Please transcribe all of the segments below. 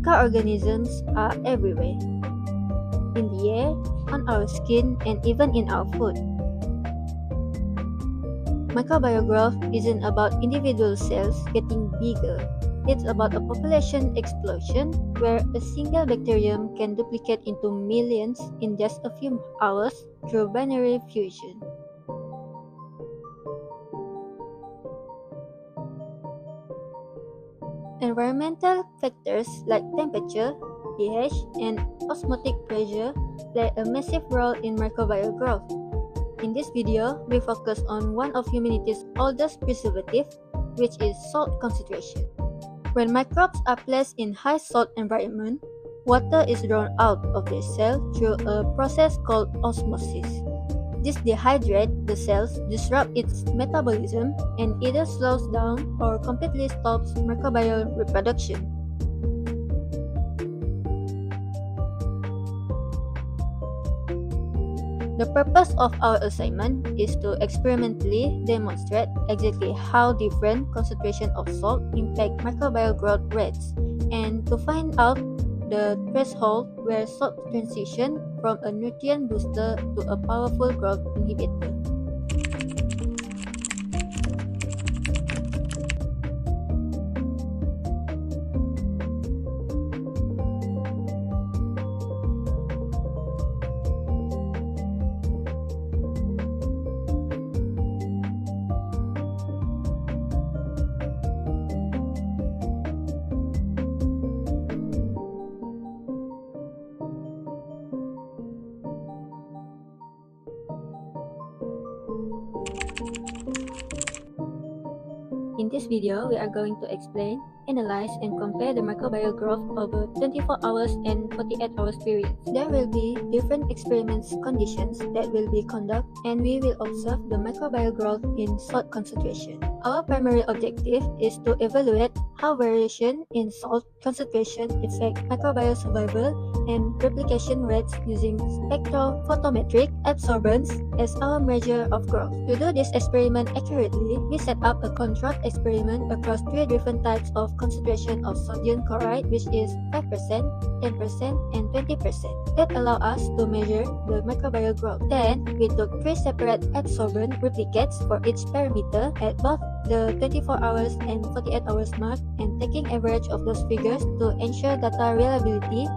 Microorganisms are everywhere, in the air, on our skin, and even in our food. Microbial growth isn't about individual cells getting bigger. It's about a population explosion where a single bacterium can duplicate into millions in just a few hours through binary fusion. Environmental factors like temperature, pH, and osmotic pressure play a massive role in microbial growth. In this video, we focus on one of humanity's oldest preservatives, which is salt concentration. When microbes are placed in high salt environment, water is drawn out of their cell through a process called osmosis. This dehydrates the cells, disrupts its metabolism, and either slows down or completely stops microbial reproduction. The purpose of our assignment is to experimentally demonstrate exactly how different concentrations of salt impact microbial growth rates, and to find out the threshold where salt transitions from a nutrient booster to a powerful growth inhibitor. In this video, we are going to explain, analyze, and compare the microbial growth over 24 hours and 48 hours periods. There will be different experiments conditions that will be conducted, and we will observe the microbial growth in salt concentration. Our primary objective is to evaluate how variation in salt concentration affect microbial survival and replication rates using spectrophotometric absorbance as our measure of growth. To do this experiment accurately, we set up a controlled experiment across 3 different types of concentration of sodium chloride, which is 5%, 10%, and 20%. That allow us to measure the microbial growth. Then, we took 3 separate absorbent replicates for each parameter at both the 24 hours and 48 hours mark, and taking average of those figures to ensure data reliability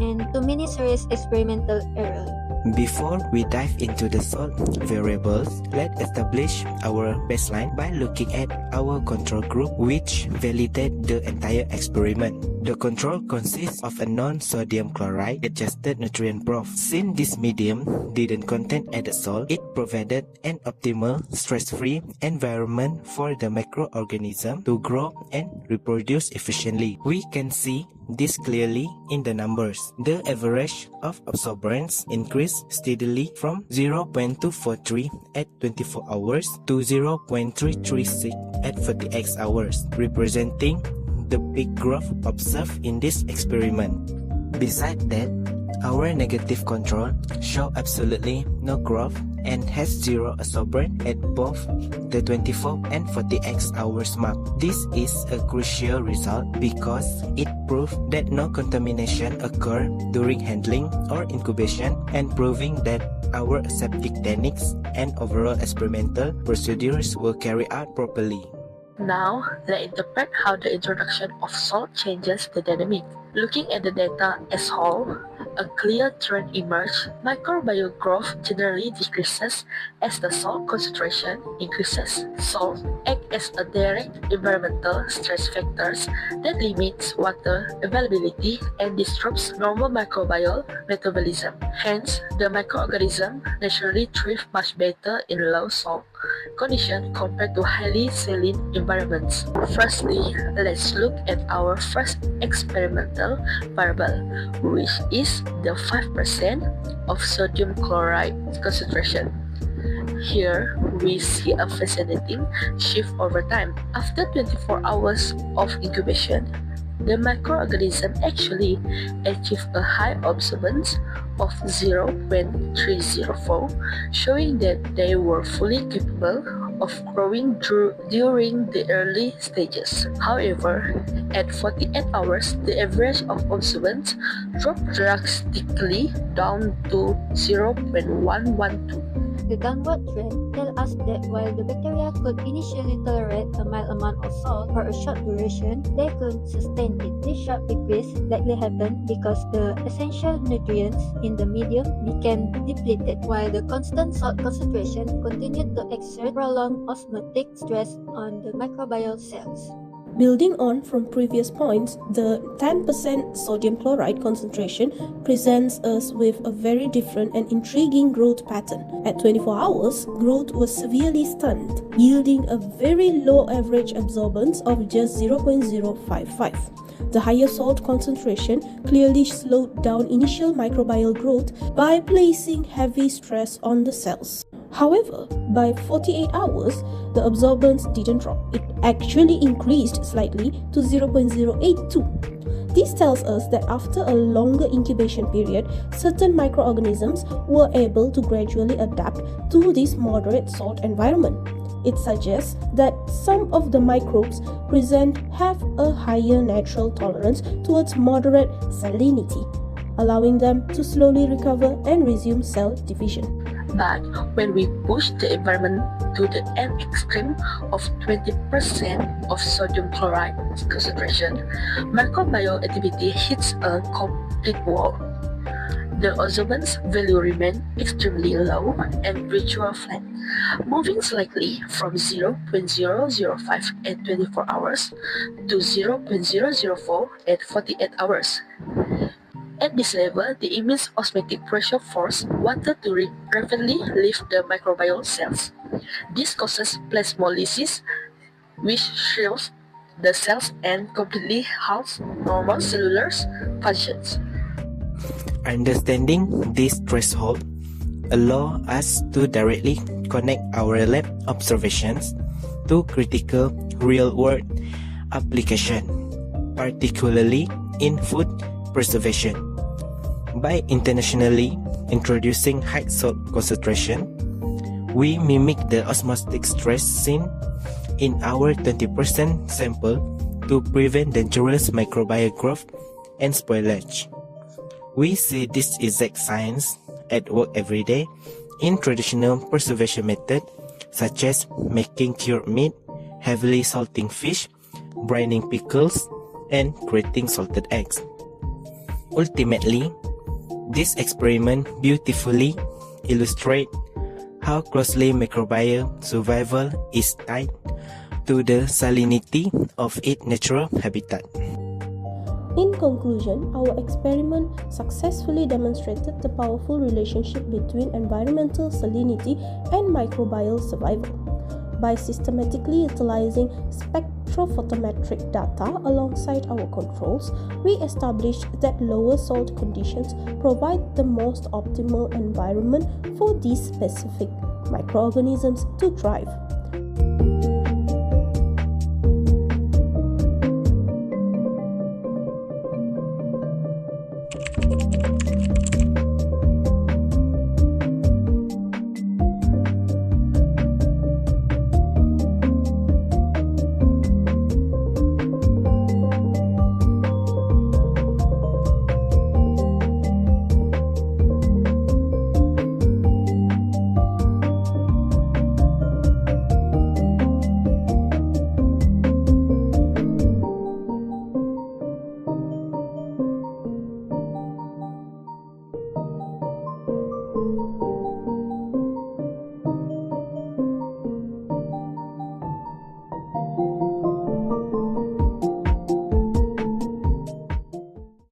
and to minimize experimental error. Before we dive into the salt variables, let's establish our baseline by looking at our control group, which validated the entire experiment. The control consists of a non-sodium chloride adjusted nutrient broth. Since this medium didn't contain added salt, it provided an optimal stress-free environment for the microorganism to grow and reproduce efficiently. We can see this clearly in the numbers. The average of absorbance increased steadily from 0.243 at 24 hours to 0.336 at 48 hours, representing the peak growth observed in this experiment. Besides that, our negative control show absolutely no growth and has 0 absorbance at both the 24 and 48 hours mark. This is a crucial result because it proves that no contamination occurred during handling or incubation, and proving that our aseptic techniques and overall experimental procedures were carried out properly. Now, let's interpret how the introduction of salt changes the dynamic. Looking at the data as whole, a clear trend emerged. Microbial growth generally decreases as the salt concentration increases. Salt act as a direct environmental stress factors that limits water availability and disrupts normal microbial metabolism. Hence, the microorganism naturally thrive much better in low salt conditions compared to highly saline environments. Firstly, let's look at our first experimental variable, which is the 5% of sodium chloride concentration. Here, we see a fascinating shift over time. After 24 hours of incubation, the microorganism actually achieved a high absorbance of 0.304, showing that they were fully capable of growing during the early stages. However, at 48 hours, the average of absorbance dropped drastically down to 0.112. The downward trend tells us that while the bacteria could initially tolerate a mild amount of salt for a short duration, they couldn't sustain it. This sharp decrease likely happened because the essential nutrients in the medium became depleted, while the constant salt concentration continued to exert prolonged osmotic stress on the microbial cells. Building on from previous points, the 10% sodium chloride concentration presents us with a very different and intriguing growth pattern. At 24 hours, growth was severely stunted, yielding a very low average absorbance of just 0.055. The higher salt concentration clearly slowed down initial microbial growth by placing heavy stress on the cells. However, by 48 hours, the absorbance didn't drop. It actually increased slightly to 0.082. This tells us that after a longer incubation period, certain microorganisms were able to gradually adapt to this moderate salt environment. It suggests that some of the microbes present have a higher natural tolerance towards moderate salinity, allowing them to slowly recover and resume cell division. But when we push the environment to the end extreme of 20% of sodium chloride concentration, microbial activity hits a complete wall. The absorbance value remains extremely low and gradually flat, moving slightly from 0.005 at 24 hours to 0.004 at 48 hours. At this level, the immense osmotic pressure forces water to rapidly leave the microbial cells. This causes plasmolysis, which shrinks the cells and completely halts normal cellular functions. Understanding this threshold allows us to directly connect our lab observations to critical real-world application, particularly in food preservation. By internationally introducing high salt concentration, we mimic the osmotic stress seen in our 20% sample to prevent dangerous microbial growth and spoilage. We see this exact science at work every day in traditional preservation methods such as making cured meat, heavily salting fish, brining pickles, and creating salted eggs. Ultimately, this experiment beautifully illustrates how closely microbial survival is tied to the salinity of its natural habitat. In conclusion, our experiment successfully demonstrated the powerful relationship between environmental salinity and microbial survival. By systematically utilizing spectrophotometric data alongside our controls, we established that lower salt conditions provide the most optimal environment for these specific microorganisms to thrive.